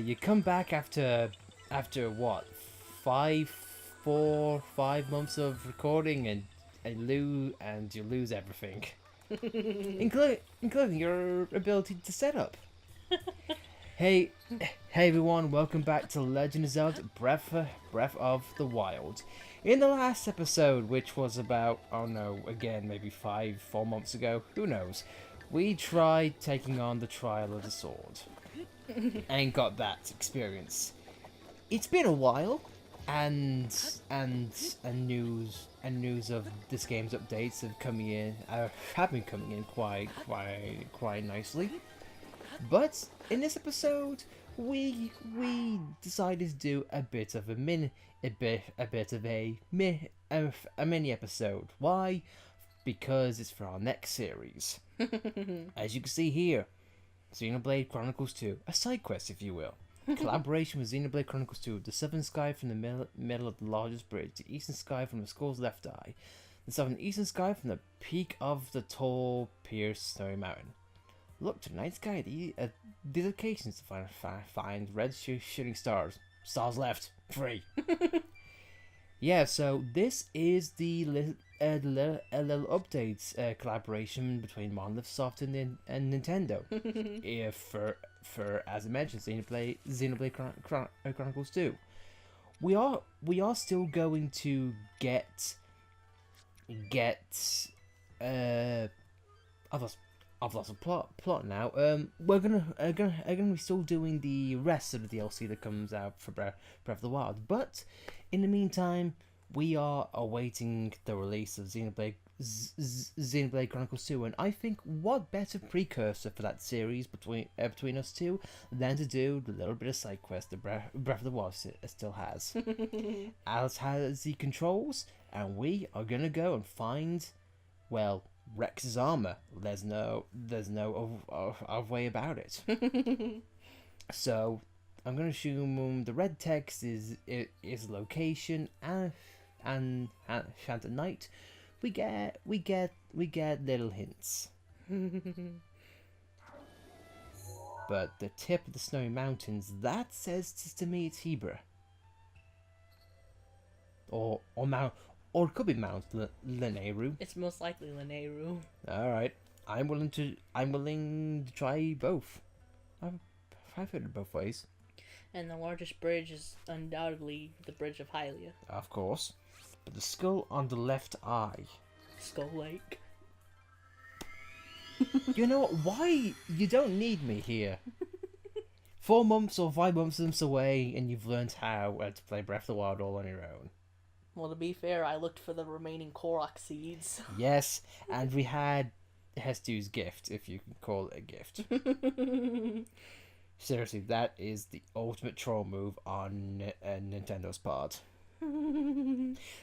you come back after what, 5 months of recording, and you lose everything, including your ability to set up. Hey, everyone, welcome back to Legend of Zelda Breath of the Wild. In the last episode, which was about, oh no, again, maybe 4 months ago, who knows, we tried taking on the Trial of the Sword, and got that experience. It's been a while, and news of this game's updates have been coming in quite nicely. But in this episode, we decided to do a bit of a mini episode. Why? Because it's for our next series. As you can see here, Xenoblade Chronicles 2, a side quest, if you will. Collaboration with Xenoblade Chronicles 2, the southern sky from the middle of the largest bridge, the eastern sky from the skull's left eye, the southern eastern sky from the peak of the tall, pierced snowy mountain. Look to the night sky, the locations to find red shooting stars. Stars left. 3. Yeah, so this is the little updates collaboration between Monolith Soft and Nintendo. For as I mentioned, Xenoblade Chronicles 2. We are still going to get I've lost a plot now. We're gonna be still doing the rest of the DLC that comes out for Breath of the Wild, but in the meantime, we are awaiting the release of Xenoblade Chronicles 2, and I think what better precursor for that series between us two than to do the little bit of side quest that Breath of the Wild still has. Alice has the controls, and we are gonna go and find, well, Rex's armor. There's no other way about it. So I'm gonna assume the red text is location, and at night we get little hints. But the tip of the snowy mountains, that says to me it's Hebra. Or it could be Mount Lanayru. It's most likely Lanayru. All right, I'm willing to try both. I've heard it both ways. And the largest bridge is undoubtedly the Bridge of Hylia. Of course, but the skull on the left eye. Skull Lake. You know what? Why you don't need me here? 4 months or 5 months away, and you've learned how to play Breath of the Wild all on your own. Well, to be fair, I looked for the remaining Korok seeds. Yes, and we had Hestu's gift, if you can call it a gift. Seriously, that is the ultimate troll move on Nintendo's part.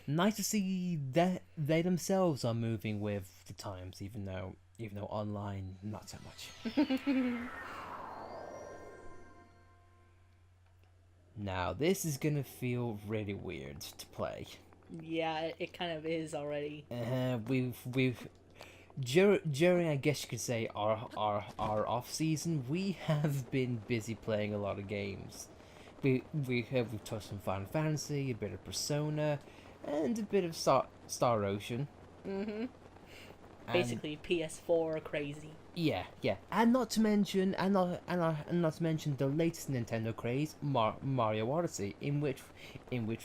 Nice to see that they themselves are moving with the times, even though online, not so much. Now, this is gonna feel really weird to play. Yeah, it kind of is already. We've during, I guess you could say, our off season, we have been busy playing a lot of games. We've touched on Final Fantasy, a bit of Persona, and a bit of Star Ocean. Basically, PS4 crazy. Yeah, and not to mention the latest Nintendo craze, Mario Odyssey, in which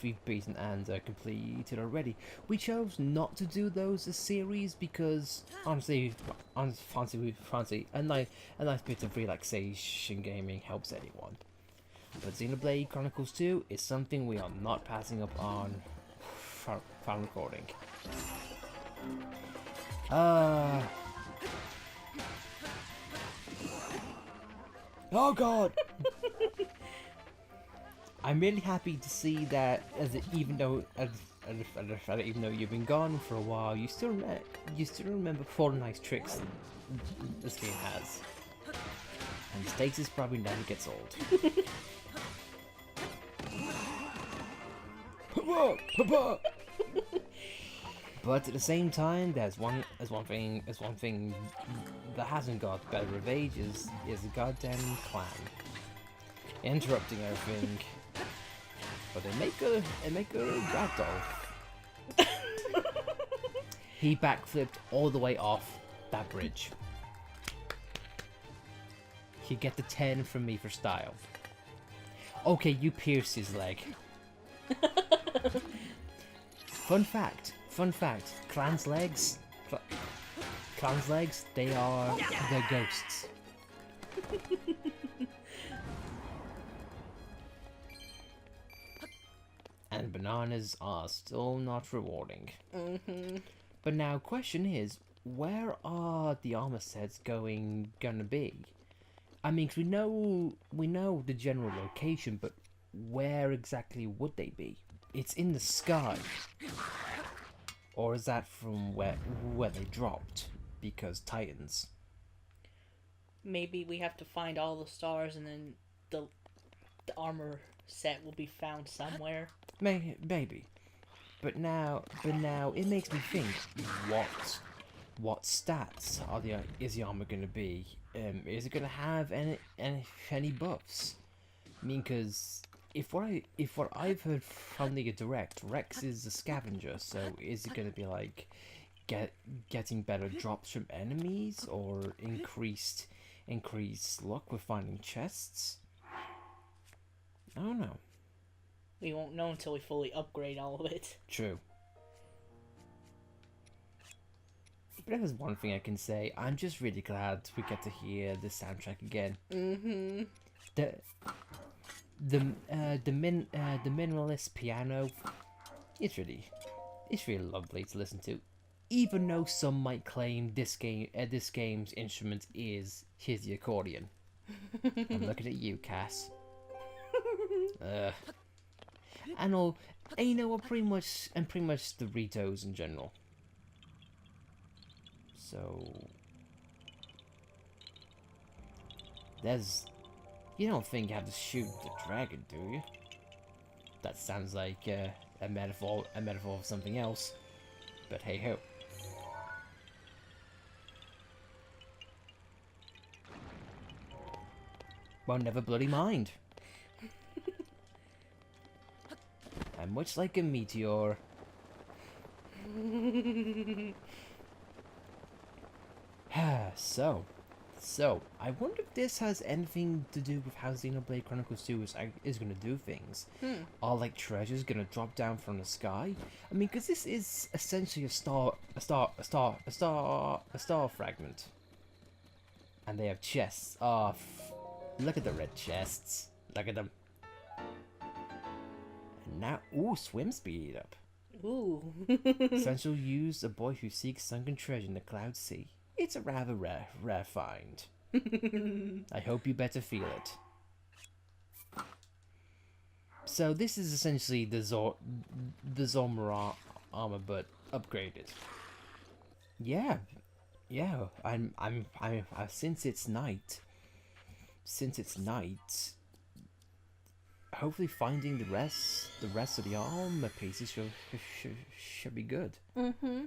we've beaten and completed already. We chose not to do those as series because honestly, a nice bit of relaxation gaming helps anyone. But Xenoblade Chronicles 2 is something we are not passing up on final recording. Oh god! I'm really happy to see that, even though you've been gone for a while, you still remember all the nice tricks this game has. And stasis probably never gets old. But at the same time, there's one thing that hasn't got better of age is the goddamn clan. interrupting everything. But they make a ragdoll. He backflipped all the way off that bridge. He get the 10 from me for style. Okay, you pierced his leg. Fun fact, Clan's legs, they're ghosts. And bananas are still not rewarding. But now, question is, where are the armor sets gonna be? I mean, 'cause we know the general location, but where exactly would they be? It's in the sky. Or is that from where they dropped? Because Titans. Maybe we have to find all the stars, and then the armor set will be found somewhere. Maybe. But now it makes me think, what stats is the armor gonna be? Is it gonna have any buffs? I mean, because if what I've heard from the direct, Rex is a scavenger, so is it gonna be like getting better drops from enemies, or increased luck with finding chests? I don't know. We won't know until we fully upgrade all of it. True. But there's one thing I can say. I'm just really glad we get to hear the soundtrack again. The minimalist piano. It's really lovely to listen to. Even though some might claim this game's instrument is the accordion. I'm looking at you, Cass. And you know what, pretty much the Ritos in general. So you don't think you have to shoot the dragon, do you? That sounds like a metaphor of something else. But hey ho. Well, never bloody mind. And much like a meteor. So, I wonder if this has anything to do with how Xenoblade Chronicles 2 is going to do things. Are like treasures going to drop down from the sky? I mean, because this is essentially a star fragment. And they have chests. Oh, look at the red chests. Look at them. And now, ooh, swim speed up. Ooh. Essential use a boy who seeks sunken treasure in the cloud sea. It's a rather rare find. I hope you better feel it. So this is essentially the Zomra armor, but upgraded. Yeah. I'm since it's night. Hopefully finding the rest of the armor pieces should be good.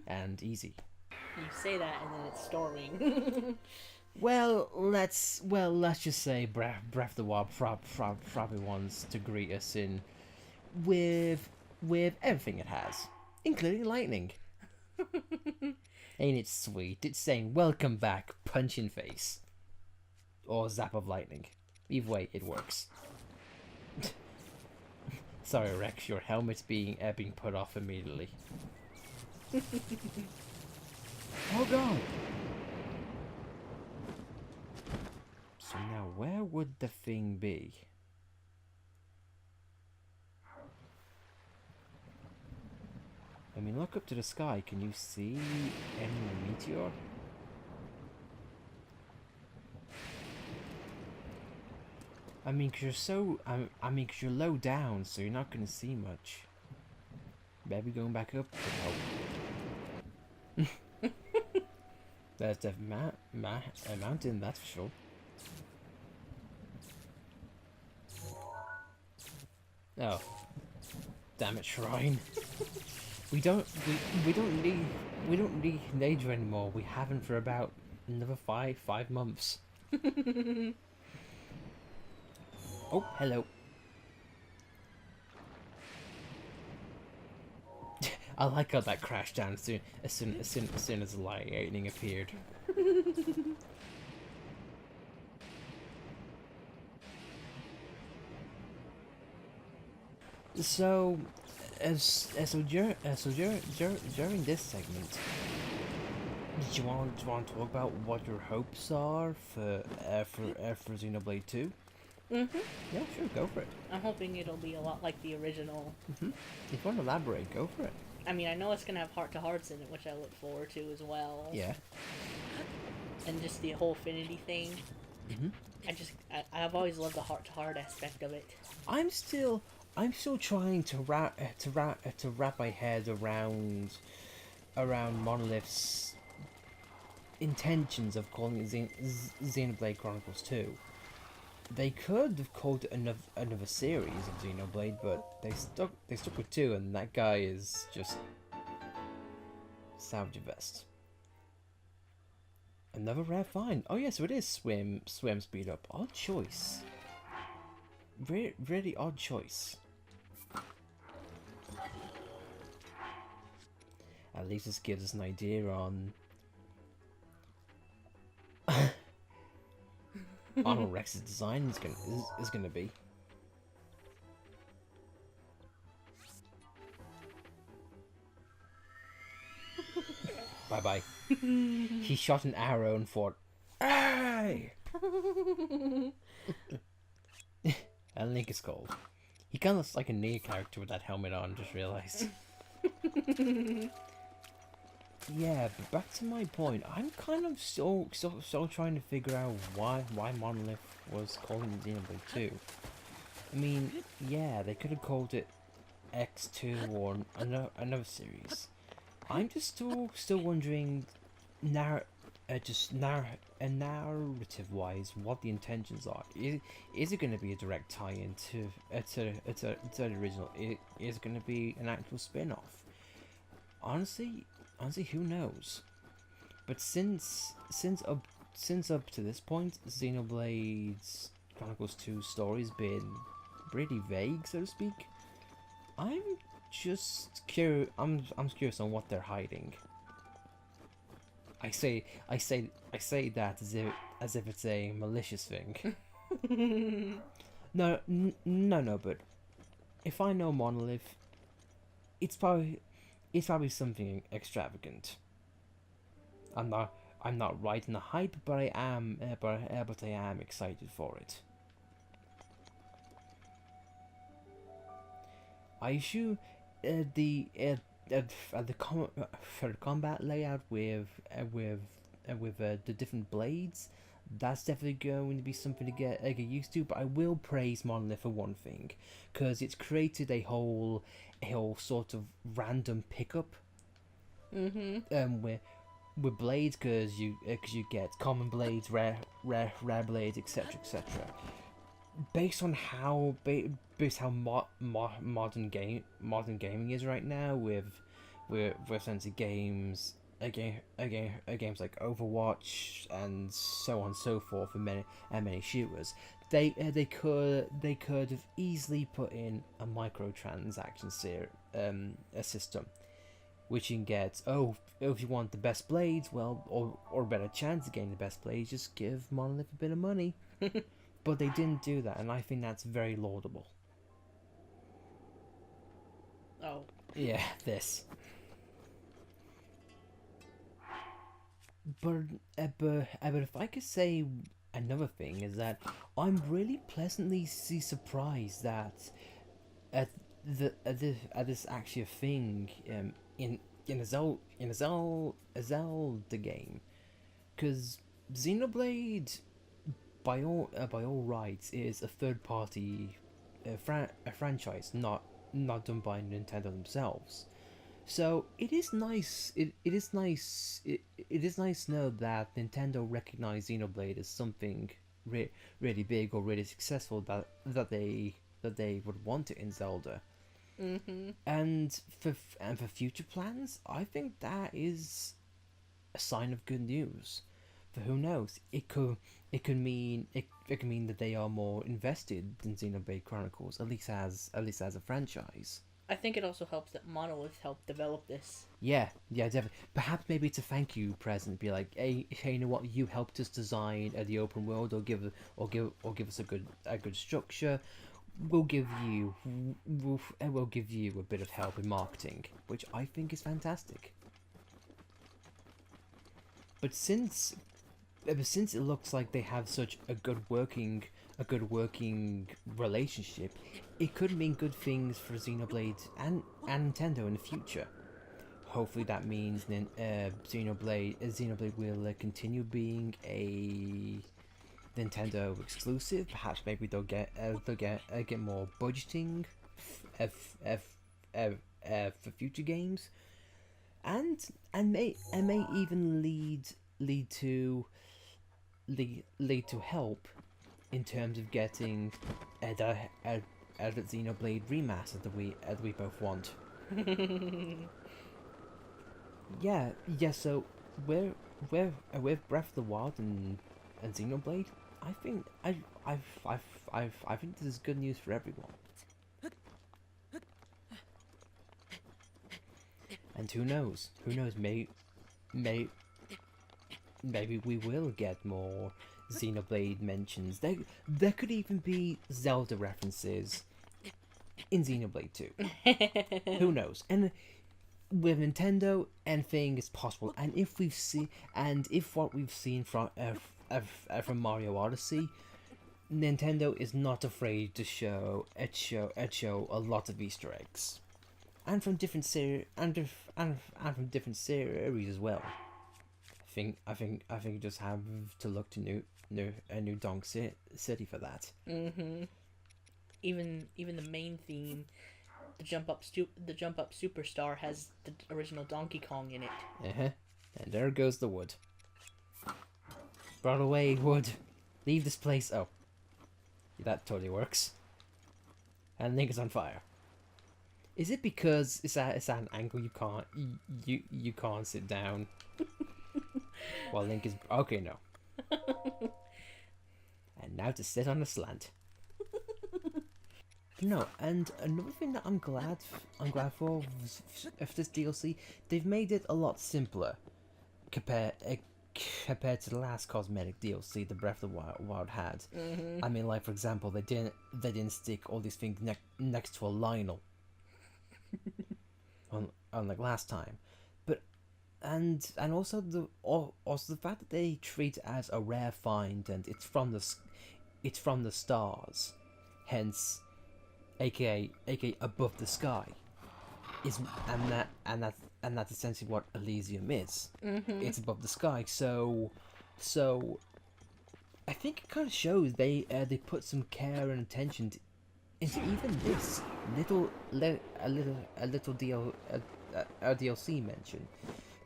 And easy. You say that, and then it's storming. Well, let's just say Breath of the Wild probably wants to greet us in with everything it has, including lightning. Ain't it sweet? It's saying welcome back, punch in face, or zap of lightning. Either way, it works. Sorry, Rex, your helmet's being put off immediately. Oh god! So now, where would the thing be? I mean, look up to the sky. Can you see any meteor? I mean, 'cause you're low down, so you're not gonna see much. Maybe going back up would help. There's definitely a mountain, that's for sure. Oh, damn it, shrine! we don't need nature anymore. We haven't for about another five months. Oh, hello. I like how that crashed down as soon as the lightning appeared. So, during this segment, did you want to talk about what your hopes are for Xenoblade 2? Mm-hmm. Yeah, sure, go for it. I'm hoping it'll be a lot like the original. If you want to elaborate, go for it. I mean, I know it's gonna have heart-to-hearts in it, which I look forward to as well. Yeah. And just the whole affinity thing. Mm-hmm. I've always loved the heart-to-heart aspect of it. I'm still trying to wrap my head around Monolith's intentions of calling it Xenoblade Chronicles 2. They could have called it another series of Xenoblade, but they stuck with 2, and that guy is just Salvage Vest. Another rare find. Oh yeah, so it is swim speed up. Odd choice. Really odd choice. At least this gives us an idea on Arnold Rex's design is gonna be. Bye bye. He shot an arrow and thought, "Hey!" And Link is cold. He kind of looks like a Nier character with that helmet on. Just realized. Yeah, but back to my point. I'm kind of still trying to figure out why Monolith was calling it Xenoblade 2. I mean, yeah, they could have called it X2 or another series. I'm just still wondering, narrative-wise, what the intentions are. Is it going to be a direct tie-in to the original? Is it going to be an actual spin-off? Honestly, who knows? But since up to this point, Xenoblade's Chronicles 2 story's been pretty vague, so to speak. I'm just curious. I'm curious on what they're hiding. I say that as if it's a malicious thing. No, but if I know Monolith, it's probably something extravagant. I'm not right in the hype, but I am excited for it. I assume the combat layout with the different blades, that's definitely going to be something to get used to. But I will praise Monolith for one thing, because it's created a whole sort of random pickup. With blades, because you get common blades, rare blades, etc. Based on how modern gaming is right now, with sense of games, games like Overwatch and so on and so forth, and many shooters, they could have easily put in a microtransaction a system, which you can get. If you want the best blades, well, or a better chance of getting the best blades, just give Monolith a bit of money. But they didn't do that, and I think that's very laudable. Oh. Yeah, this. But if I could say another thing, is that I'm really pleasantly surprised that this actually a thing in a Zelda game, because Xenoblade, by all rights, is a third party franchise, not done by Nintendo themselves. So it is nice. It is nice to know that Nintendo recognized Xenoblade as something really big or really successful that they would want it in Zelda. And for future plans, I think that is a sign of good news, But who knows? It could mean that they are more invested in Xenoblade Chronicles, at least as a franchise. I think it also helps that Monolith helped develop this. Yeah, yeah, definitely. Perhaps maybe it's a thank you present. Be like, hey, you know what? You helped us design the open world, or give us a good structure. We'll give you a bit of help in marketing, which I think is fantastic. But since it looks like they have such a good working relationship, it could mean good things for Xenoblade and Nintendo in the future. Hopefully that means then Xenoblade will continue being a Nintendo exclusive. Perhaps maybe they'll get more budgeting for future games, and may even lead to help in terms of getting a Xenoblade remaster that we both want. Yeah. So with Breath of the Wild and Xenoblade, I think this is good news for everyone. And who knows? Maybe we will get more Xenoblade mentions. There could even be Zelda references in Xenoblade 2. Who knows? And with Nintendo, anything is possible. And if what we've seen from Mario Odyssey, Nintendo is not afraid to show a lot of Easter eggs, and from different from different series as well. I think you just have to look to New Donk City for that. Even the main theme, the jump up superstar, has the original Donkey Kong in it. And there goes the wood. Brought away wood. Leave this place. Oh, that totally works. And Link is on fire. Is it because it's at an angle you can't sit down? While Link is okay, no. And now to sit on a slant. No, and another thing that I'm glad for of this DLC, they've made it a lot simpler compared to the last cosmetic DLC the Breath of the Wild had. I mean, like for example, they didn't stick all these things next to a Lionel, unlike last time. But and also the fact that they treat it as a rare find and it's from the stars, hence, aka above the sky, and that's essentially what Elysium is. It's above the sky, so I think it kind of shows they put some care and attention into even this little DLC mention,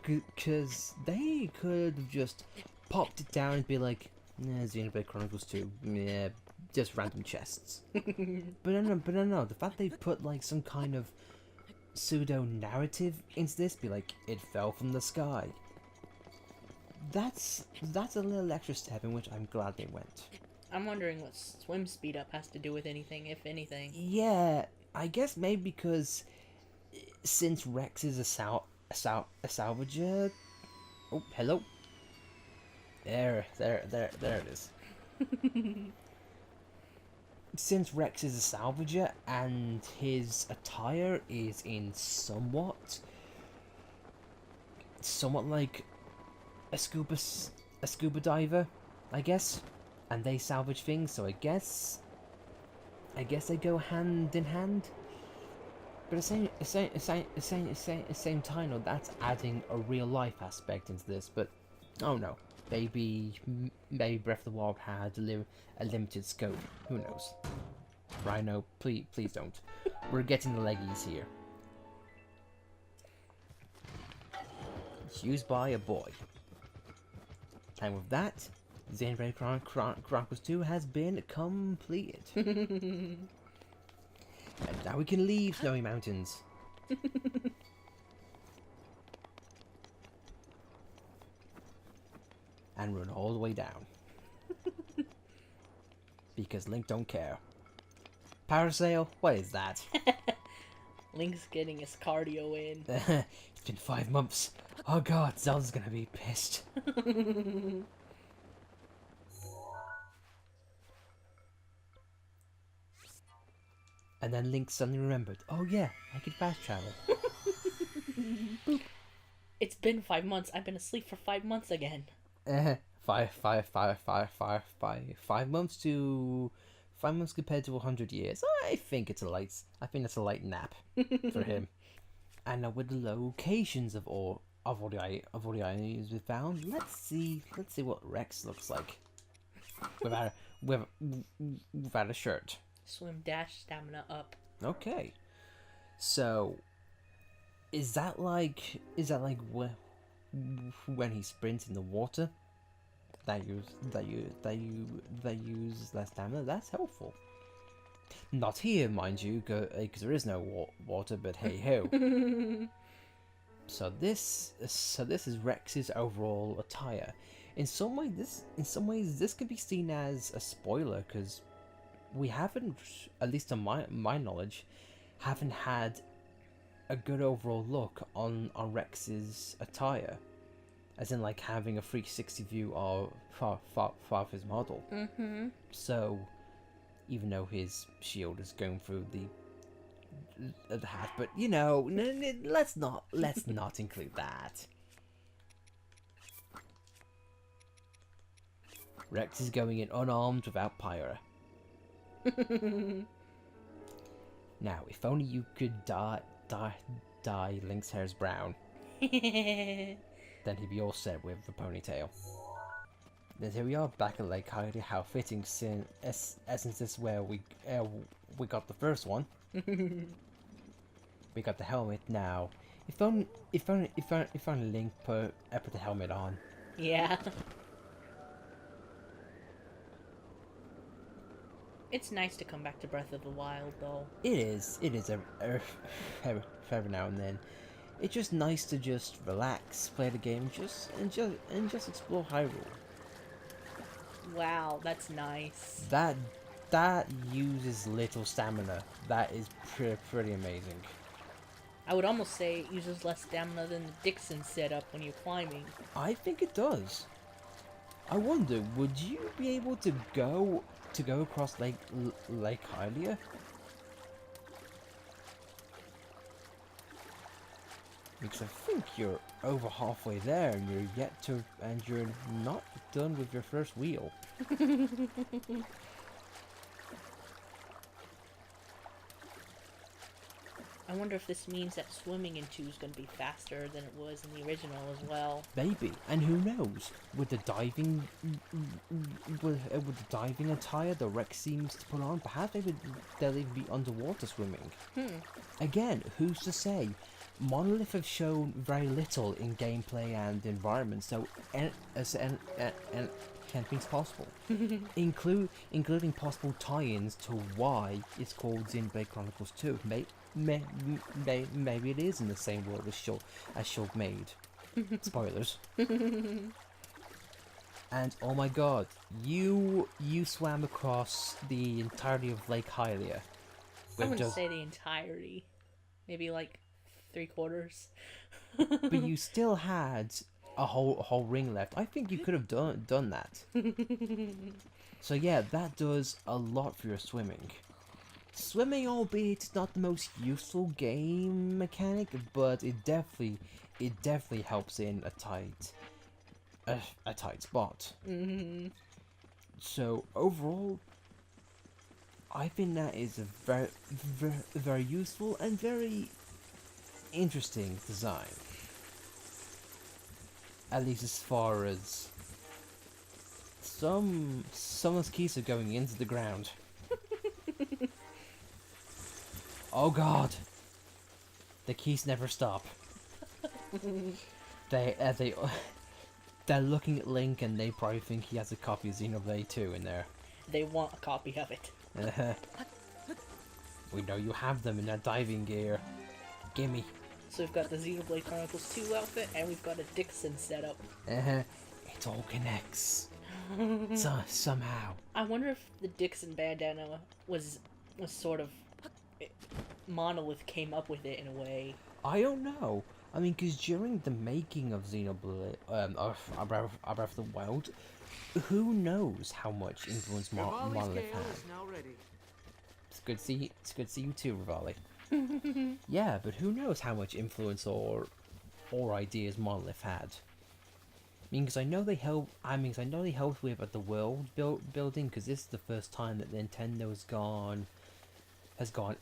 because they could have just popped it down and be like, Xenoblade Chronicles 2, yeah, just random chests. But no, the fact they put like some kind of pseudo narrative into this, be like, it fell from the sky. That's a little extra step in which I'm glad they went. I'm wondering what swim speed up has to do with anything, if anything. Yeah, I guess maybe because since Rex is a salvager. Oh, hello. There it is. Since Rex is a salvager and his attire is in somewhat like a scuba diver, I guess, and they salvage things, so I guess they go hand in hand. But at the same time, though, that's adding a real life aspect into this. But oh no, maybe Breath of the Wild had a limited scope. Who knows? Rhino, please don't. We're getting the leggies here. It's used by a boy. And with that, Xenoblade Chronicles 2 has been completed. And now we can leave Snowy Mountains. and run all the way down. Because Link don't care. Parasail? What is that? Link's getting his cardio in. It's been 5 months. Oh god, Zelda's gonna be pissed. And then Link suddenly remembered, oh yeah, I can fast travel. It's been 5 months. I've been asleep for 5 months again. 5 months to 5 months compared to 100 years. I think that's a light nap for him. And now with the locations of all the items we found, let's see what Rex looks like without a shirt. Swim, dash, stamina up. Okay, so is that like when he sprints in the water that use less stamina? That's helpful. Not here, mind you, because there is no water. But hey ho. So this is Rex's overall attire. In some ways, this could be seen as a spoiler, because we haven't, at least to my knowledge, haven't had a good overall look on Rex's attire, as in like having a 360 view of his model. Mm-hmm. So even though his shield is going through the hat, but you know, let's not include that. Rex is going in unarmed without Pyra. Now, if only you could dye Link's hairs brown, then he'd be all set with the ponytail. Then here we are back at Lake Hylia. How fitting, since this is where we got the first one. We got the helmet now. If only Link put the helmet on. Yeah. It's nice to come back to Breath of the Wild, though. It is every now and then. It's just nice to just relax, play the game, and just explore Hyrule. Wow, that's nice. That uses little stamina. That is pretty amazing. I would almost say it uses less stamina than the Dixon setup when you're climbing. I think it does. I wonder, would you be able to go across Lake Hylia? Because I think you're over halfway there, and you're not done with your first wheel. I wonder if this means that swimming in 2 is going to be faster than it was in the original as well. Maybe, and who knows? With the diving attire that Rex seems to put on, perhaps they'll even be underwater swimming. Again, who's to say? Monolith have shown very little in gameplay and environment, so anything's possible, including possible tie-ins to why it's called Xenoblade Chronicles 2. Maybe it is in the same world as Shulk made. Spoilers. And oh my god, you swam across the entirety of Lake Hylia. I wouldn't say the entirety. Maybe like 3/4. But you still had a whole ring left. I think you could have done that. So yeah, that does a lot for your swimming. Swimming, albeit it's not the most useful game mechanic, but it definitely helps in a tight spot. Mm-hmm. So overall, I think that is a very useful and very interesting design. At least as far as some of those keys are going into the ground. Oh god, the keys never stop. They're looking at Link, and they probably think he has a copy of Xenoblade 2 in there. They want a copy of it. We know you have them in that diving gear. Gimme. So we've got the Xenoblade Chronicles 2 outfit, and we've got a Dixon setup. It all connects. Somehow. I wonder if the Dixon bandana was sort of Monolith came up with it in a way. I don't know. I mean, because during the making of Xenoblade, Breath of the Wild, who knows how much influence Monolith had? It's good to see. It's good to see you too, Rivali. Yeah, but who knows how much influence or ideas Monolith had? I mean, because I know they helped. I mean, 'cause I know they helped with the world building. Because this is the first time that Nintendo has gone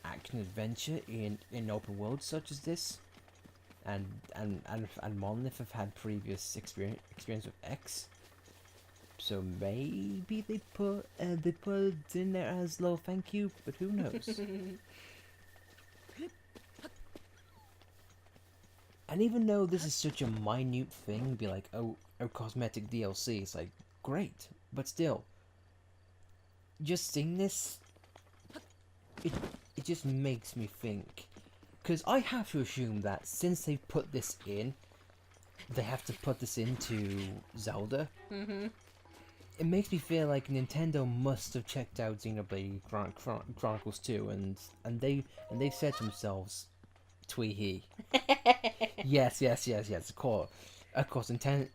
action adventure in open worlds such as this, and Monolith have had previous experience with X. So maybe they put it in there as little thank you, but who knows? And even though this is such a minute thing, be like, oh, cosmetic DLC, it's like, great, but still, just seeing this, it just makes me think, because I have to assume that since they put this in, they have to put this into Zelda. Mm-hmm. It makes me feel like Nintendo must have checked out Xenoblade Chronicles 2, and they've said to themselves, Twee-hee. Yes. Of course, Nintendo.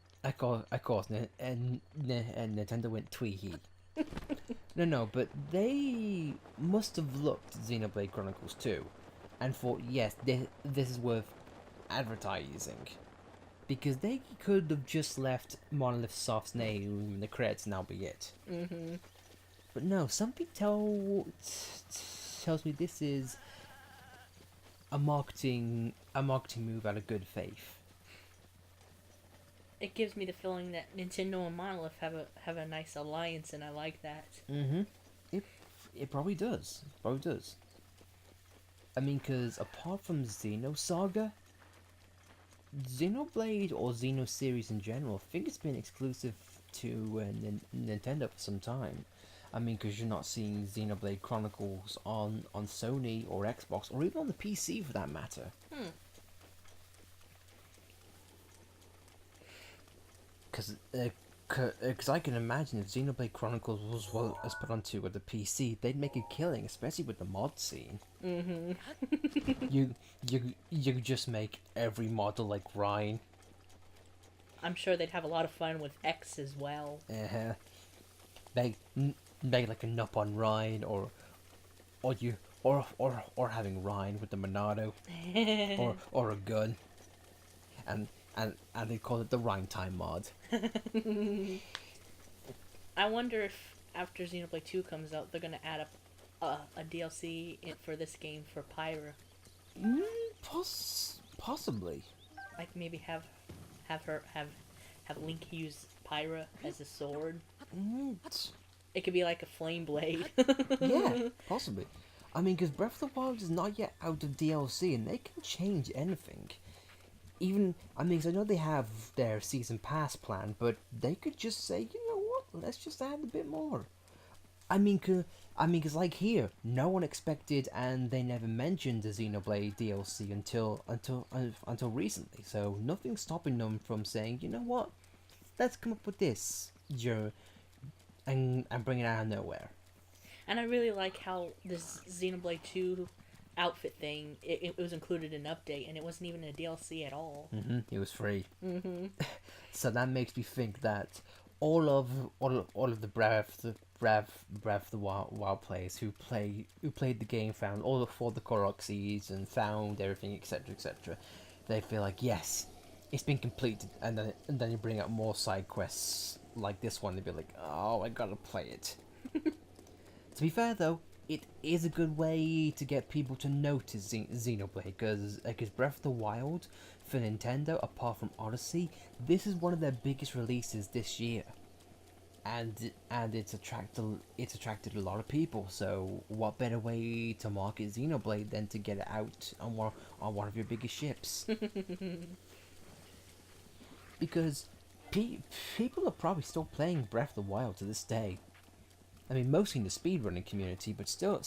And Nintendo went Twee-hee. No, but they must have looked at Xenoblade Chronicles 2 and thought, yes, this is worth advertising. Because they could have just left Monolith Soft's name in the credits and that'll be it. Mm-hmm. But no, something tells me this is a marketing move out of good faith. It gives me the feeling that Nintendo and Monolith have a nice alliance, and I like that. Mm-hmm. It probably does. I mean, because apart from Xenosaga, Xenoblade or Xeno series in general, I think it's been exclusive to Nintendo for some time. I mean, because you're not seeing Xenoblade Chronicles on Sony or Xbox, or even on the PC for that matter. Because I can imagine if Xenoblade Chronicles was well as put onto the PC, they'd make a killing, especially with the mod scene. Mm-hmm. You just make every model like Ryan. I'm sure they'd have a lot of fun with X as well. Make like a nup on Ryan, or having Ryan with the Monado, or a gun, and they call it the Rhyme Time mod. I wonder if after Xenoblade 2 comes out, they're gonna add a DLC for this game for Pyra. Possibly. Like maybe have Link use Pyra as a sword. It could be like a flame blade. Yeah, possibly. I mean, because Breath of the Wild is not yet out of DLC, and they can change anything. Even, I mean, 'cause I know they have their season pass plan, but they could just say, you know what, let's just add a bit more. I mean, cause like here, no one expected, and they never mentioned the Xenoblade DLC until recently. So nothing's stopping them from saying, you know what, let's come up with this, and bring it out of nowhere. And I really like how this Xenoblade 2 outfit thing, it was included in an update, and it wasn't even a DLC at all. It was free. So that makes me think that all of the Breath of the Wild players who played the game, found all the Koroxes and found everything, etc., they feel like, yes, it's been completed, and then you bring up more side quests like this one, they'd be like, oh, I gotta play it. To be fair though, it is a good way to get people to notice Xenoblade, because Breath of the Wild for Nintendo, apart from Odyssey, this is one of their biggest releases this year, and it's attracted a lot of people. So what better way to market Xenoblade than to get it out on one of your biggest ships? Because people are probably still playing Breath of the Wild to this day. I mean, mostly in the speedrunning community, but still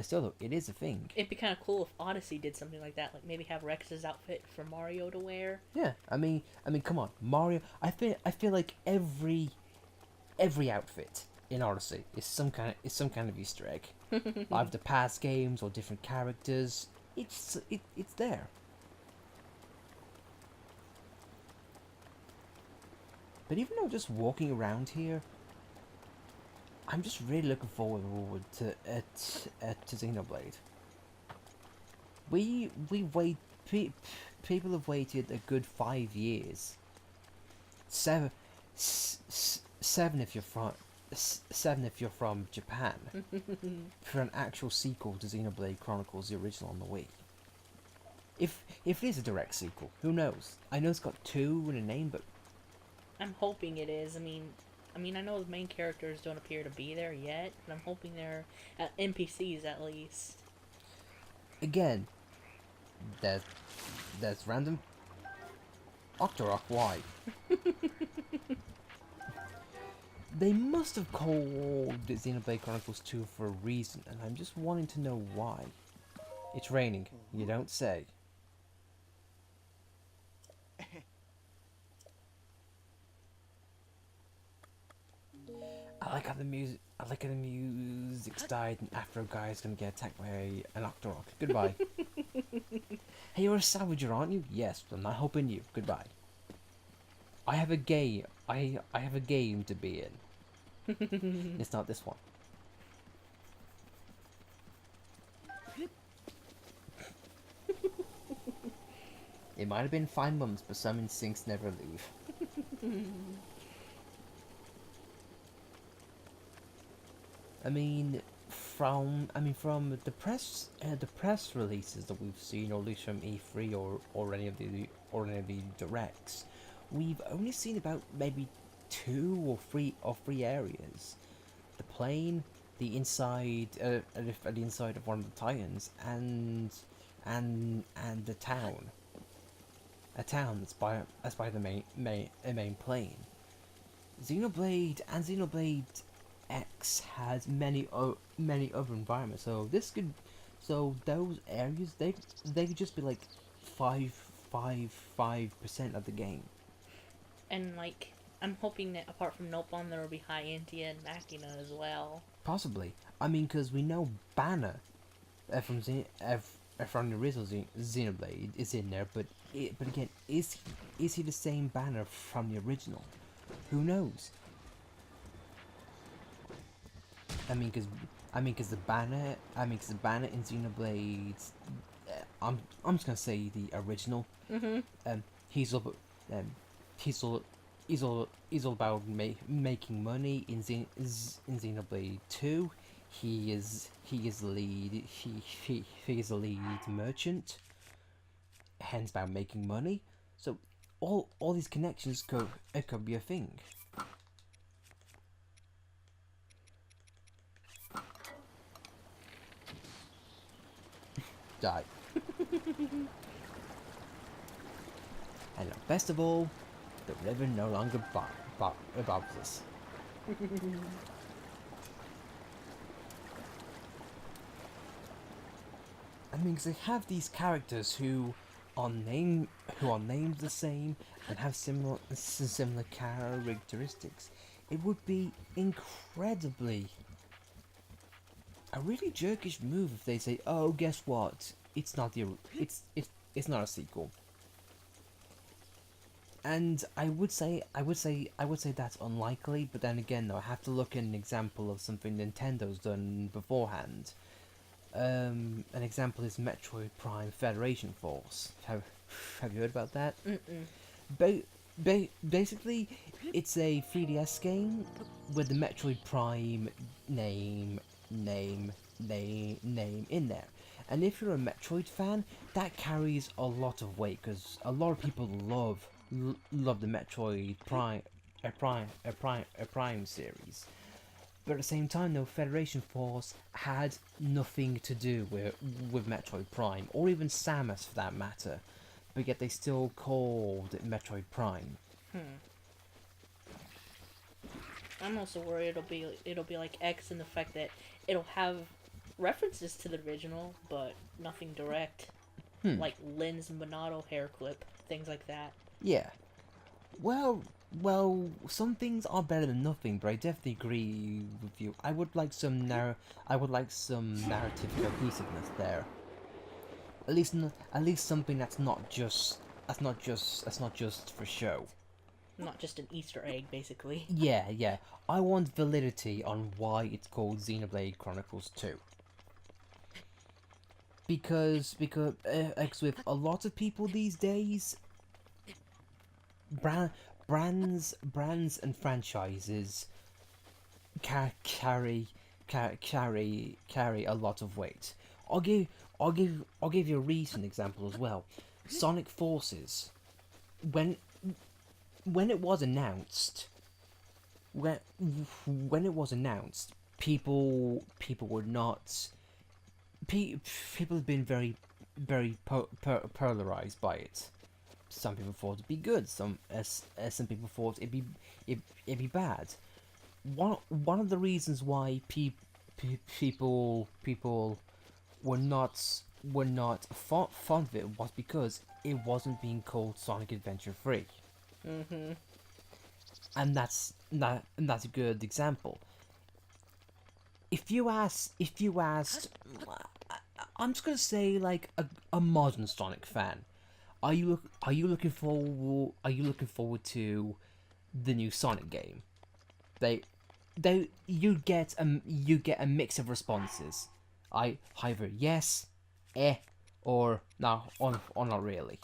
Still though, it is a thing. It'd be kind of cool if Odyssey did something like that, like maybe have Rex's outfit for Mario to wear. Yeah, come on, Mario. I feel like every outfit in Odyssey is some kind of Easter egg. Either past games or different characters. It's there. But even though just walking around here, I'm just really looking forward to Xenoblade. We wait. People have waited a good 5 years. Seven if you're from 7 if you're from Japan, for an actual sequel to Xenoblade Chronicles, the original on the Wii. If it is a direct sequel, who knows? I know it's got 2 in a name, but I'm hoping it is. I mean, I know the main characters don't appear to be there yet, but I'm hoping they're NPCs at least. again, that's random. Octorok, why? They must have called it Xenoblade Chronicles 2 for a reason, and I'm just wanting to know why. It's raining, you don't say. I like how the music's died and after a guy's gonna get attacked by an Octorok. Goodbye. Hey, you're a savager, aren't you? Yes, but I'm not helping you. Goodbye. I have a game. I have a game to be in. It's not this one. It might have been 5 months, but some instincts never leave. From the press releases that we've seen, or at least from E3 or any of the directs, we've only seen about maybe 2 or 3 areas: the plane, the inside of one of the Titans, and the town. A town that's by the main plane. Xenoblade and Xenoblade X has many other environments, so those areas they could just be like 5% of the game. And like, I'm hoping that apart from Nopon, there will be High India and Machina as well. Possibly. Because we know Banner from the original Xenoblade is in there, but again, is he the same Banner from the original? Who knows? Because the banner in Xenoblade, I'm just gonna say the original. He's all about making money in Xenoblade 2. He is the lead. He is the lead merchant. Hence about making money. So all these connections could be a thing. Die. And best of all, the river no longer bothers us. 'Cause they have these characters who are named the same and have similar characteristics. It would be incredibly a really jerkish move if they say, "Oh, guess what? It's not not a sequel." And I would say that's unlikely. But then again, though, I have to look at an example of something Nintendo's done beforehand. An example is Metroid Prime Federation Force. Have you heard about that? Basically, it's a 3DS game with the Metroid Prime name in there. And if you're a Metroid fan, that carries a lot of weight because a lot of people love the Metroid Prime series. But at the same time, though, Federation Force had nothing to do with Metroid Prime, or even Samus for that matter. But yet they still called it Metroid Prime. I'm also worried it'll be like X in the fact that it'll have references to the original, but nothing direct. Like Lynn's Monado hair clip, things like that. Yeah. Well, some things are better than nothing, but I definitely agree with you. I would like some narrative cohesiveness there. At least something that's not just for show. Not just an Easter egg, basically. Yeah, yeah. I want validity on why it's called Xenoblade Chronicles 2. Because with a lot of people these days, brands and franchises carry a lot of weight. I'll give you a recent example as well. Sonic Forces, when it was announced, when it was announced, people were not. People have been very polarized by it. Some people thought it'd be good. Some people thought it'd be bad. One of the reasons why people were not fond of it was because it wasn't being called Sonic Adventure 3. And that's a good example. If you asked, I'm just gonna say like a modern Sonic fan, are you looking forward to the new Sonic game? You get a mix of responses. Either yes, or no, or not really.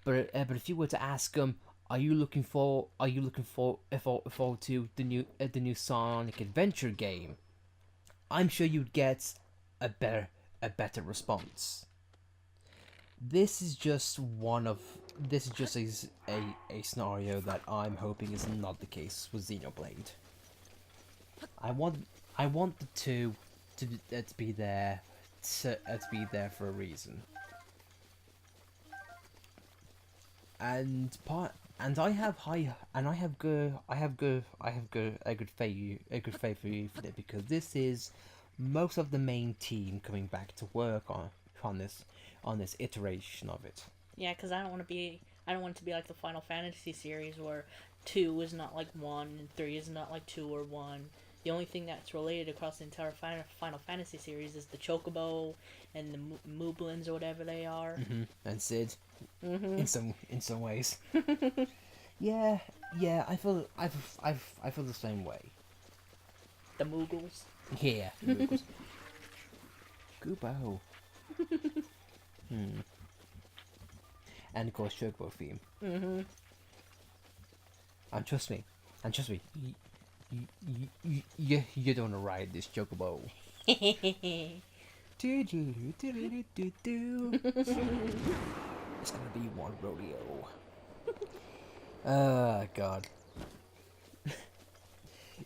But if you were to ask them, are you looking forward to the new Sonic Adventure game? I'm sure you'd get a better response. This is just a scenario that I'm hoping is not the case with Xenoblade. I want the two to be there for a reason. And I have a good faith for you for it, because this is most of the main team coming back to work on this iteration of it. Yeah, because I don't want it to be like the Final Fantasy series where 2 is not like 1 and 3 is not like 2 or 1. The only thing that's related across the entire Final Fantasy series is the Chocobo and the Mooblins or whatever they are. And Sid, in some ways. yeah, I feel the same way. The Moogles. Yeah, the Moogles. Goobo. And of course, Chocobo theme. And trust me, you don't want to ride this Chocobo. It's gonna be one rodeo. God.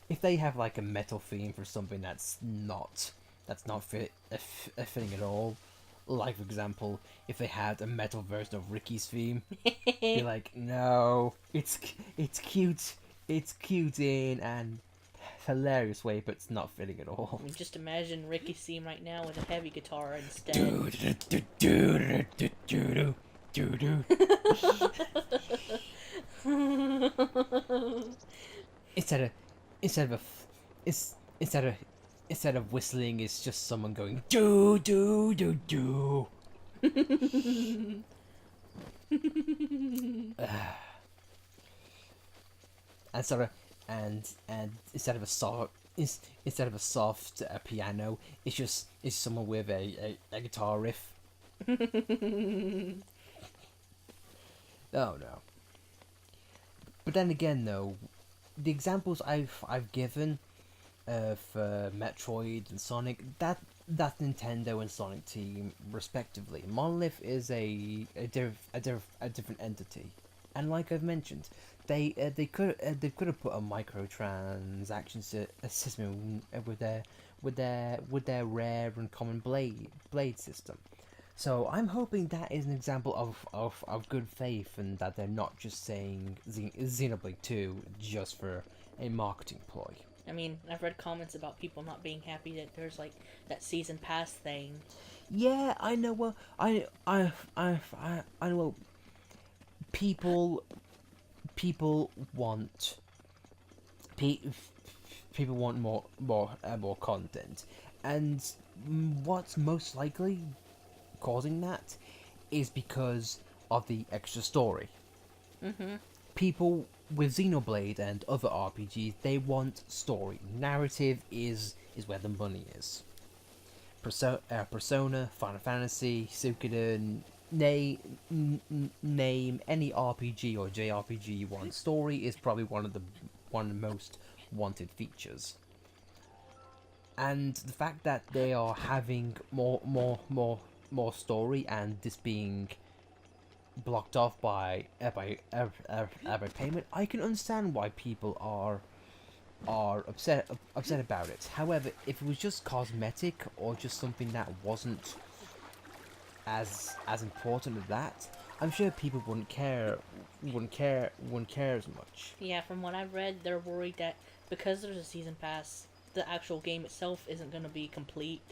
If they have like a metal theme for something that's not fitting at all, like for example, if they had a metal version of Ricky's theme, be like, no, it's cute in an hilarious way, but it's not fitting at all. I mean, just imagine Ricky's theme right now with a heavy guitar instead. Instead of whistling, it's just someone going do do do do. And instead of a soft piano, it's someone with a guitar riff. Oh no. But then again, though, the examples I've given for Metroid and Sonic, that's Nintendo and Sonic Team respectively. Monolith is a different entity, and like I've mentioned, they could have put a microtransaction system with their rare and common blade system. So I'm hoping that is an example of good faith, and that they're not just saying Xenoblade 2 just for a marketing ploy. I mean, I've read comments about people not being happy that there's like that season pass thing. Yeah, I know. Well, I know. Well, people people want pe- people want more content, and what's most likely causing that is because of the extra story. Mm-hmm. People with Xenoblade and other RPGs, they want story. Narrative is where the money is. Persona, Final Fantasy, Suikoden, name any RPG or JRPG you want. Story is probably one of the most wanted features. And the fact that they are having more story and this being blocked off by payment, I can understand why people are upset about it. However, if it was just cosmetic or just something that wasn't as important as that, I'm sure people wouldn't care as much. Yeah, from what I've read, they're worried that because there's a season pass, the actual game itself isn't going to be complete.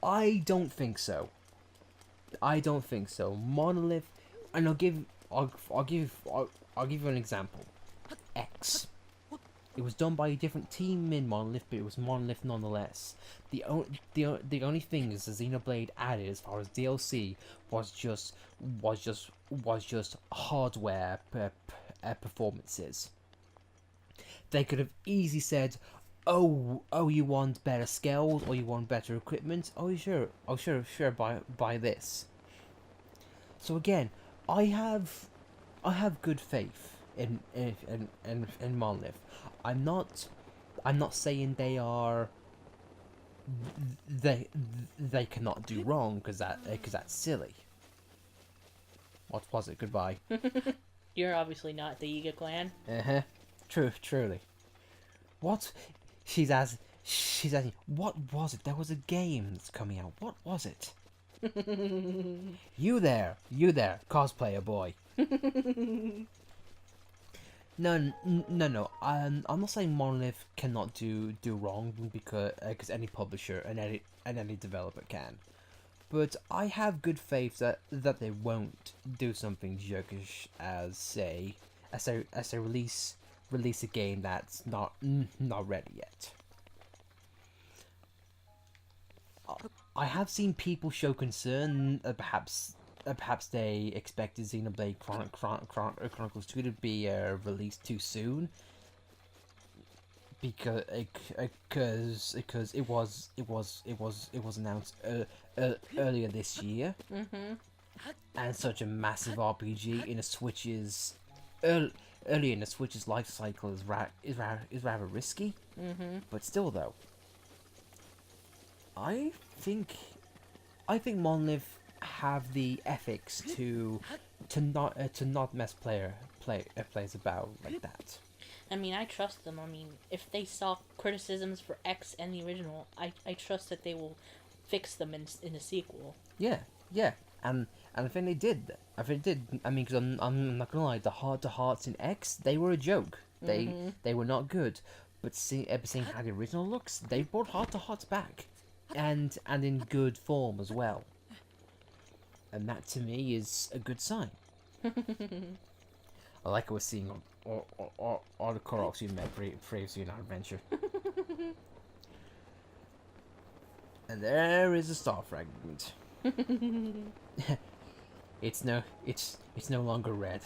I don't think so. I don't think so. Monolith, and I'll give you an example. X. It was done by a different team in Monolith, but it was Monolith nonetheless. The only thing is the Xenoblade added as far as DLC was just hardware performances. They could have easily said, "Oh, you want better skills or you want better equipment? Oh, sure, buy this." So again, I have I have good faith in Monolith. I'm not I'm not saying they they cannot do wrong because that's silly. What was it? Goodbye. You're obviously not the Yiga clan. Truly. What? She's asking. What was it? There was a game that's coming out. What was it? You there, cosplayer boy. No. I'm not saying Monolith cannot do wrong because any publisher and any developer can, but I have good faith that they won't do something jerkish as say release a game that's not ready yet. I have seen people show concern. Perhaps they expected Xenoblade Chronicles 2 to be released too soon because it was announced earlier this year, Mm-hmm. and such a massive RPG in a Switch's early in the Switch's life cycle is rather risky. Mm-hmm. But still, though, I think I think Monolith have the ethics to not mess players about like that. I mean, I trust them. I mean, if they saw criticisms for X and the original, I trust that they will fix them in the sequel. Yeah, and I think they did. I think they did. I mean, because I'm not gonna lie, the heart to hearts in X, they were a joke. They were not good. But seeing how the original looks, they brought heart to hearts back, and in good form as well. And that to me is a good sign. I like what we're seeing all the Koroks we met previously in our adventure. And there is a star fragment. it's no longer red.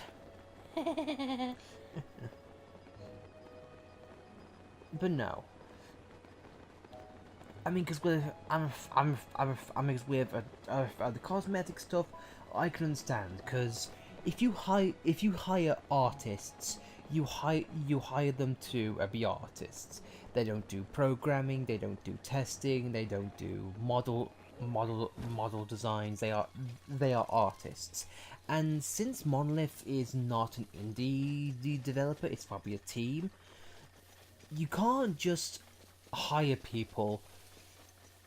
But no. I mean, because with the cosmetic stuff, I can understand. Because if you hire artists, you hire them to be artists. They don't do programming. They don't do testing. They don't do model designs. They are artists. And since Monolith is not an indie developer, it's probably a team. You can't just hire people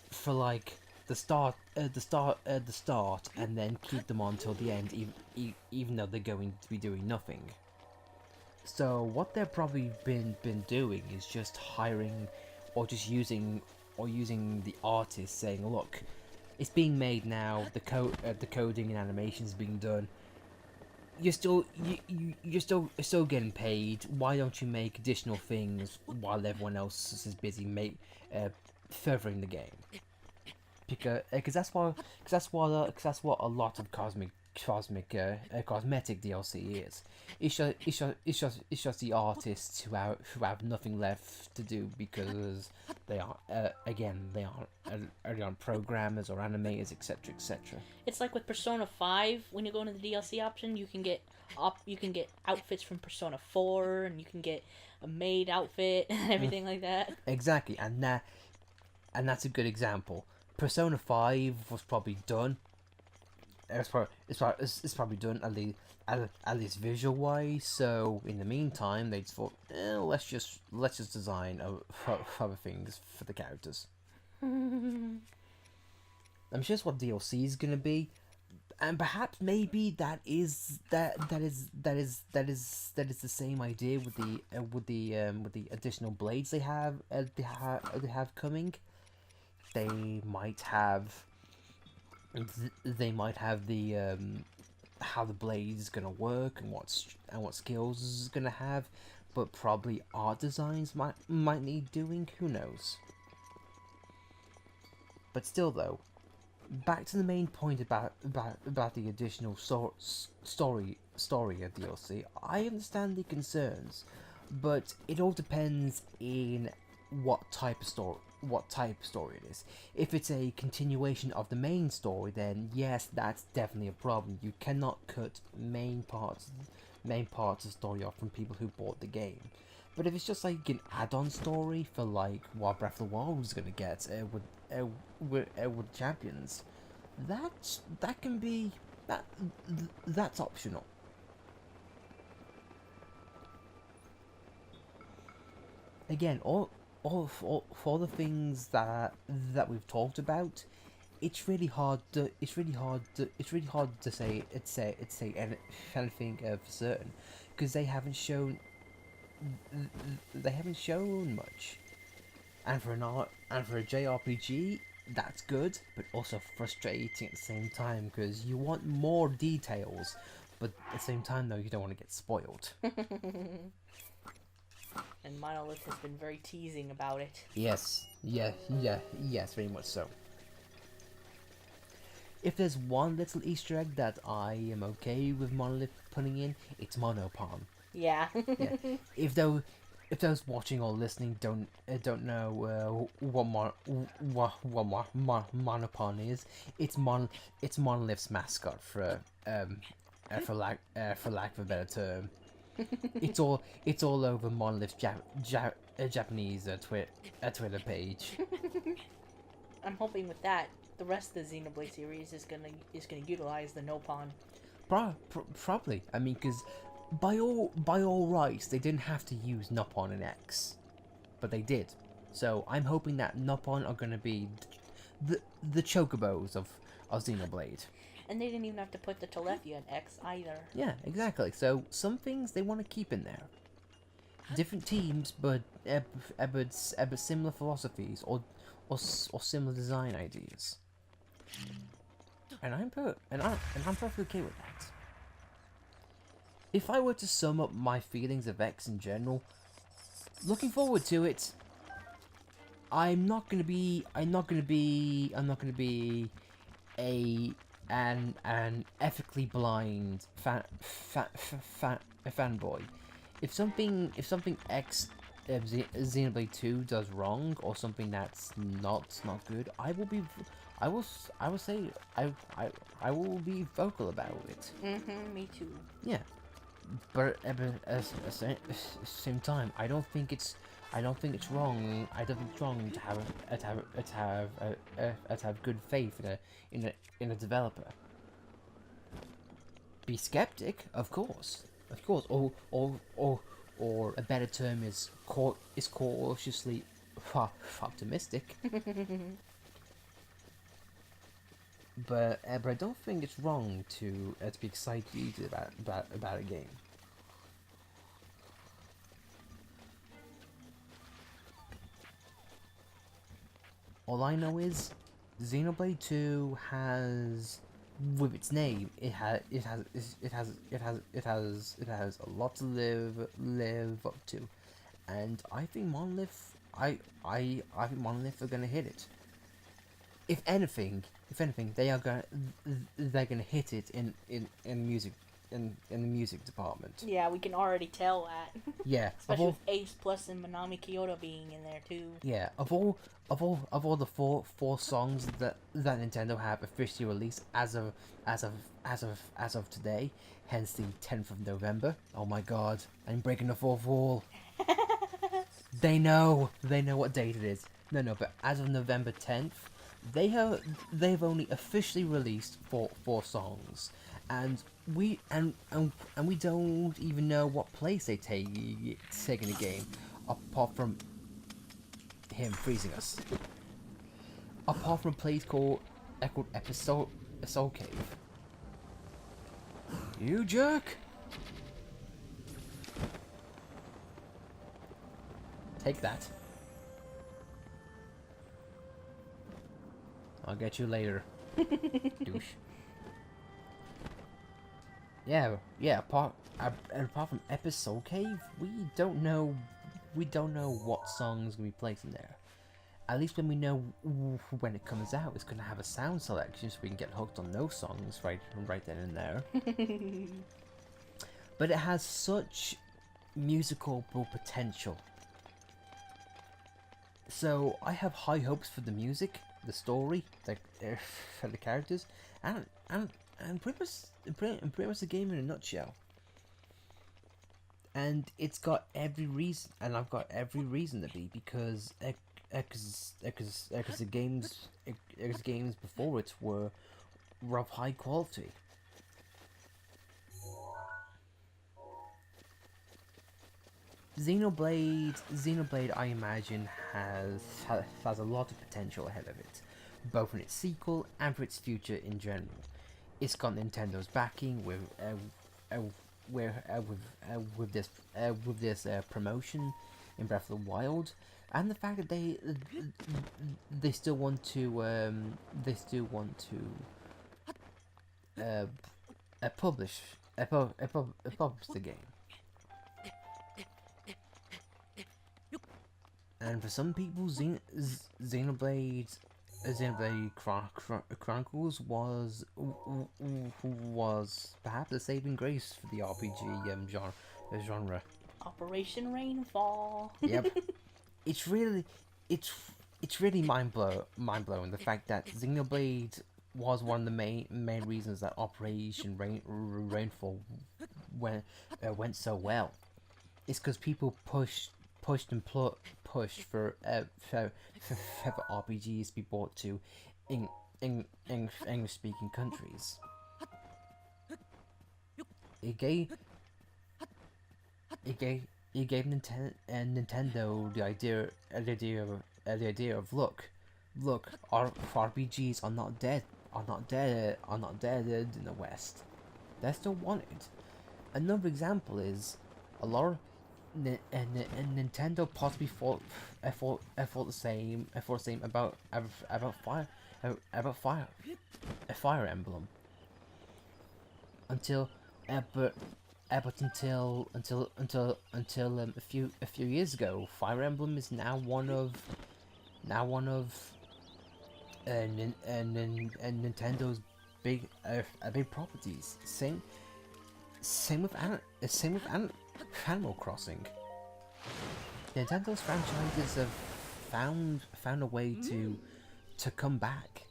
for like the start, and then keep them on till the end, even though they're going to be doing nothing. So what they've probably been doing is just hiring, or just using, the artist, saying, "Look, it's being made now. The coding and animation is being done. You're still getting paid. Why don't you make additional things while everyone else is busy furthering the game?" Because that's what a lot of cosmetic DLC is. It's just the artists who have nothing left to do because they are aren't programmers or animators, etc., etc. It's like with Persona 5, when you go into the DLC option, you can get outfits from Persona 4, and you can get a maid outfit and everything like that. Exactly, and that's a good example. Persona 5 was probably done. It's probably done at least visual wise. So in the meantime, they just thought, let's just design other things for the characters. I'm sure it's what DLC is gonna be, and perhaps maybe that is the same idea with the additional blades they have coming. They might have the how the blade is gonna work and what skills is gonna have, but probably art designs might need doing. Who knows? But still, though, back to the main point about the additional story of DLC. I understand the concerns, but it all depends in what type of story it is. If it's a continuation of the main story, then yes, that's definitely a problem. You cannot cut main parts of the story off from people who bought the game. But if it's just like an add-on story for like what Breath of the Wild was gonna get with champions, that can be that's optional. Again, all for the things that we've talked about, it's really hard to say anything for certain, because they haven't shown much. And for a JRPG, that's good, but also frustrating at the same time, because you want more details, but at the same time though, you don't want to get spoiled. And Monolith has been very teasing about it. Yes, very much so. If there's one little Easter egg that I am okay with Monolith putting in, it's Monopon. Yeah. Yeah. If those watching or listening don't know what Monopon is, it's Monolith's mascot for lack of a better term. It's all over Monolith's Japanese Twitter page. I'm hoping with that, the rest of the Xenoblade series is gonna utilize the Nopon. Probably. I mean, because by all rights, they didn't have to use Nopon in X, but they did. So I'm hoping that Nopon are gonna be the chocobos of Xenoblade. And they didn't even have to put the Telethia in X either. Yeah, exactly. So some things they want to keep in there. Different teams, but similar philosophies or similar design ideas. And I'm perfectly okay with that. If I were to sum up my feelings of X in general, looking forward to it. I'm not gonna be an ethically blind fanboy. If something X Xenoblade 2 does wrong, or something that's not good, I will be vocal about it. Me too. Yeah, but at the same time, I don't think it's wrong. I don't think it's wrong to have good faith in a developer. Be skeptic, of course, or a better term is cautiously optimistic. But I don't think it's wrong to be excited about a game. All I know is Xenoblade 2 has, with its name, it has a lot to live up to, and I think Monolith are gonna hit it. If anything, they're gonna hit it in music, in the music department. Yeah, we can already tell that. Yeah, Especially with Ace Plus and Manami Kyoto being in there too. yeah, of all the four songs that Nintendo have officially released as of today, hence the 10th of November. Oh my God, I'm breaking the fourth wall. They know what date it is. No, but as of November 10th, they've only officially released four songs, and we don't even know what place they take in the game, apart from him freezing us. Apart from a place called Episode Soul Cave. You jerk! Take that. I'll get you later, douche. Yeah. Apart from Episode Cave, we don't know what song's gonna be placed in there. At least when we know when it comes out, it's gonna have a sound selection, so we can get hooked on those songs right then and there. But it has such musical potential. So I have high hopes for the music, the story, for the characters, and pretty much the game in a nutshell. And it's got every reason, and I've got every reason to be, because the games before it were of high quality. Xenoblade, I imagine, has a lot of potential ahead of it, both in its sequel and for its future in general. It's got Nintendo's backing with this promotion in Breath of the Wild, and the fact that they still want to publish the game. And for some people, Xenoblade Chronicles was perhaps a saving grace for the RPG genre. Operation Rainfall. Yep, it's really mind blowing the fact that Xenoblade was one of the main reasons that Operation Rainfall went so well. It's because people pushed for RPGs to be brought to English-speaking countries. It gave Nintendo the idea of look, our RPGs are not dead in the West. They're still wanted. Another example is a lot of Nintendo possibly thought the same about Fire Emblem until a few years ago. Fire Emblem is now one of Nintendo's big properties. Same with Animal Crossing. Nintendo's franchises have found a way to come back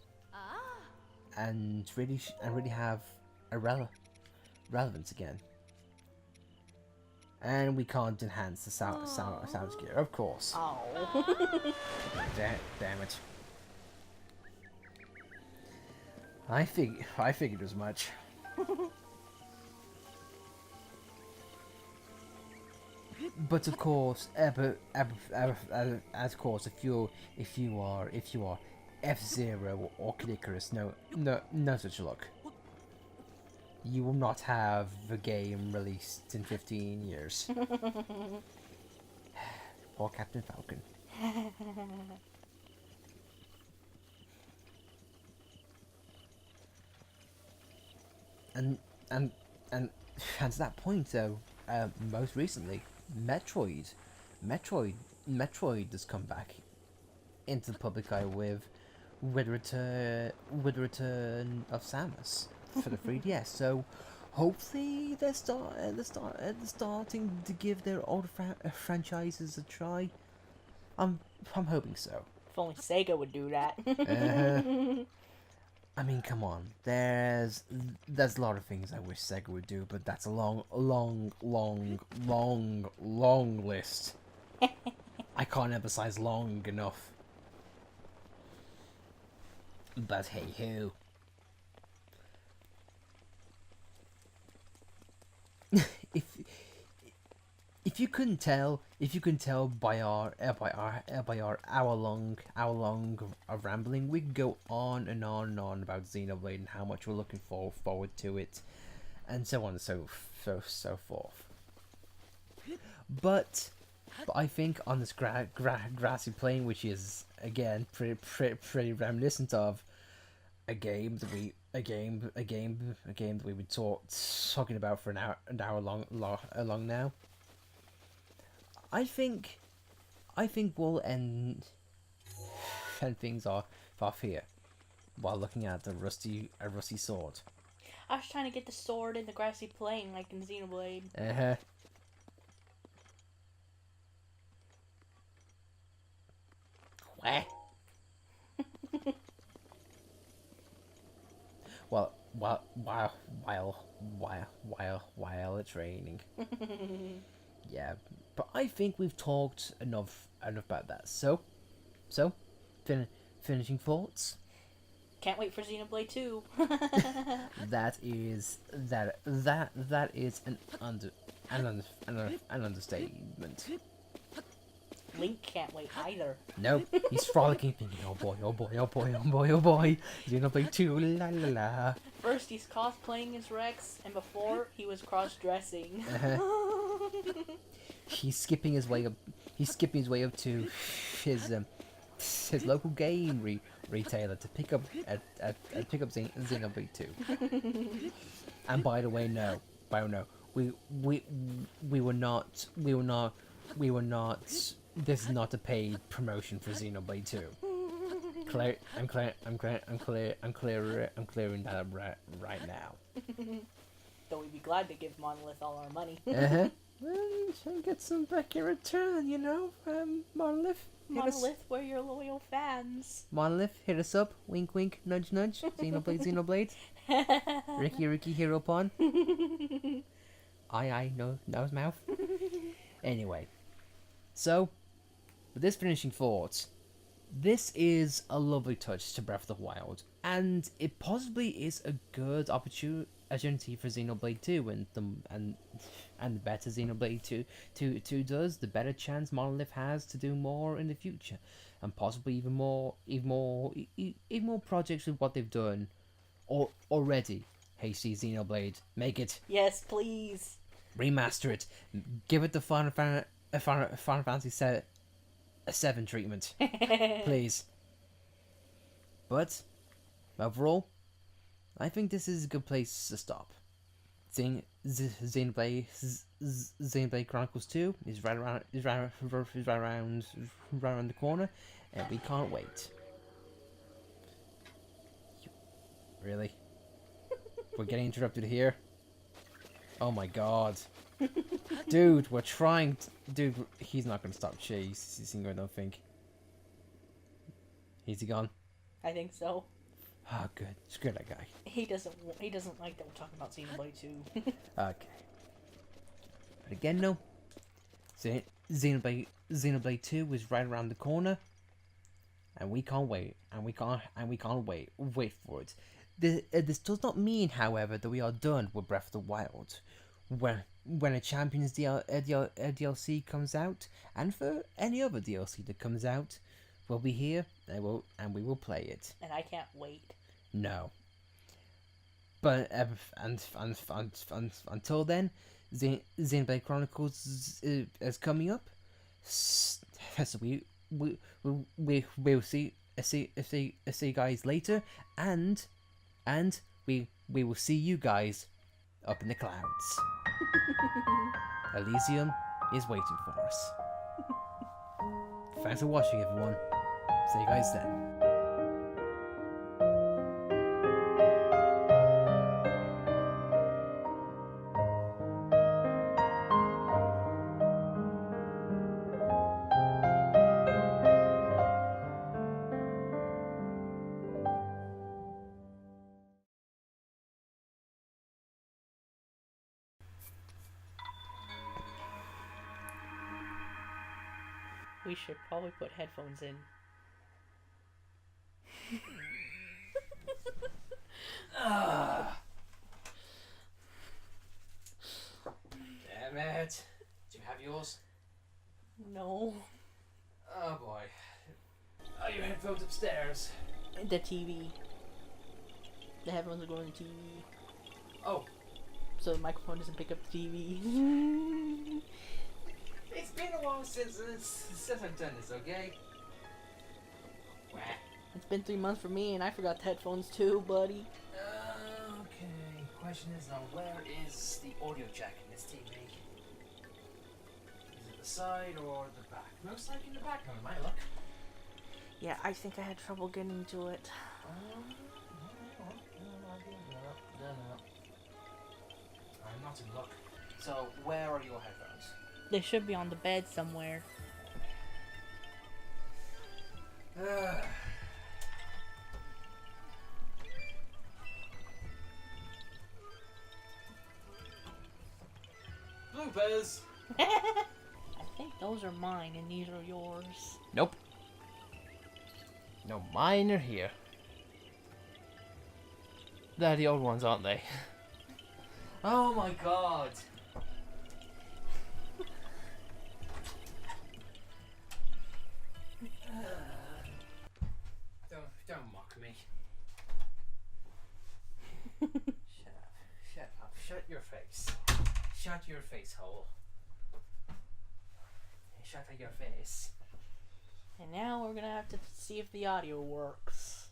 and really have a relevance again. And we can't enhance the sound gear, of course. Oh. Damn it. I figured as much. But of course, if you are F-Zero or Kid Icarus, no such luck. You will not have a game released in 15 years. Or Captain Falcon. and and and and to that point, though, most recently, Metroid has come back into the public eye with the return of Samus for the 3DS. So hopefully they're starting to give their old franchises a try. I'm hoping so. If only Sega would do that. I mean, come on. There's a lot of things I wish Sega would do, but that's a long list. I can't emphasize long enough. But hey ho. if you couldn't tell, by our hour long of rambling, we could go on and on and on about Xenoblade and how much we're looking forward to it, and so on and so forth. But I think on this grassy plain, which is again pretty reminiscent of a game that we've been talking about for an hour long now. I think we'll end things off here while looking at a rusty sword. I was trying to get the sword in the grassy plain like in Xenoblade. Well, while it's raining. Yeah, but I think we've talked enough about that. So, finishing thoughts. Can't wait for Xenoblade 2. That is an understatement. Link can't wait either. No, he's frolicking, thinking, oh boy, Xenoblade 2, la la la. First he's cosplaying as Rex, and before he was cross-dressing. He's skipping his way up to his local game retailer to pick up Xenoblade 2. And by the way, no, we were not. This is not a paid promotion for Xenoblade 2. I'm clearing that up right now. Though we'd be glad to give Monolith all our money. Well, get some back in return, you know. Monolith, we're your loyal fans. Monolith, hit us up. Wink, wink, nudge, nudge. Xenoblade. Ricky, hero pawn. Aye, nose, mouth. Anyway, so with this finishing thoughts, this is a lovely touch to Breath of the Wild, and it possibly is a good opportunity for Xenoblade 2, and the better Xenoblade 2 does, the better chance Monolith has to do more in the future, and possibly even more projects with what they've done already. Hasty Xenoblade, make it. Yes, please. Remaster it. Give it the Final Fantasy 7 treatment, please. But overall, I think this is a good place to stop. Xenoblade Chronicles 2 is right around the corner, and we can't wait. Really? We're getting interrupted here. Oh my god. Dude, we're trying dude, he's not gonna stop chasing, I don't think. Is he gone? I think so. Oh, good. Screw that guy. He doesn't like that we're talking about Xenoblade 2. Okay. But again, no. Xenoblade 2 is right around the corner, and we can't wait. Wait for it. This does not mean, however, that we are done with Breath of the Wild. When a Champions DLC comes out, and for any other DLC that comes out, we'll be here and we will play it. And I can't wait. No. But until then, Xenoblade Chronicles is coming up. So we'll see you guys later, and we will see you guys up in the clouds. Elysium is waiting for us. Thanks for watching, everyone. See you guys then. We should probably put headphones in. Damn it. Do you have yours? No. Oh boy. Are your headphones upstairs? The TV. The headphones are going to the TV. Oh. So the microphone doesn't pick up the TV. It's been a while since I've done this, okay? Wah. It's been 3 months for me and I forgot the headphones too, buddy. Okay. Question is now, where is the audio jack in this TV? Is it the side or the back? Most likely the back, on my luck. Yeah, I think I had trouble getting to it. No. I'm not in luck. So, where are your headphones? They should be on the bed somewhere. Bloopers! I think those are mine and these are yours. Nope. No, mine are here. They're the old ones, aren't they? Oh my god! Don't mock me. Shut up. Shut your face. Shut your face hole. Shut your face. And now we're gonna have to see if the audio works.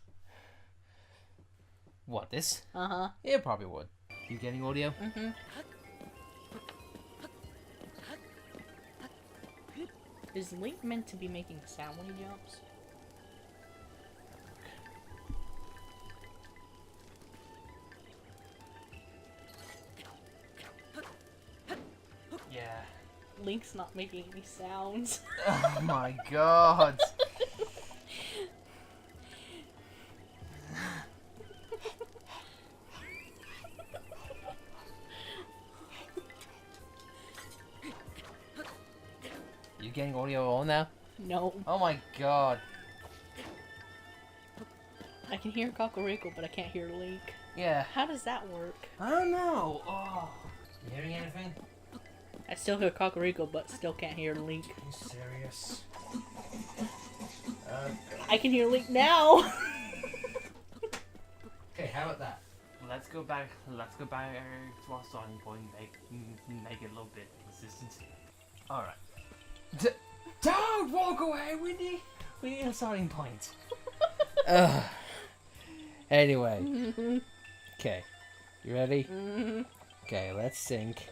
What, this? Uh-huh. It probably would. You getting audio? Mm-hmm. Is Link meant to be making sound when he jumps? Yeah. Link's not making any sounds. Oh my god. You getting audio on now? No. Oh my god. I can hear Kakariko, but I can't hear Link. Yeah. How does that work? I don't know. Oh. You hearing anything? I still hear Kakariko, but still can't hear Link. Are you serious? I can hear Link now! Okay, how about that? Let's go back to our starting point, make it a little bit consistent. Alright. Don't walk away, Wendy! We need a starting point. Anyway. Okay. You ready? Okay, let's sync.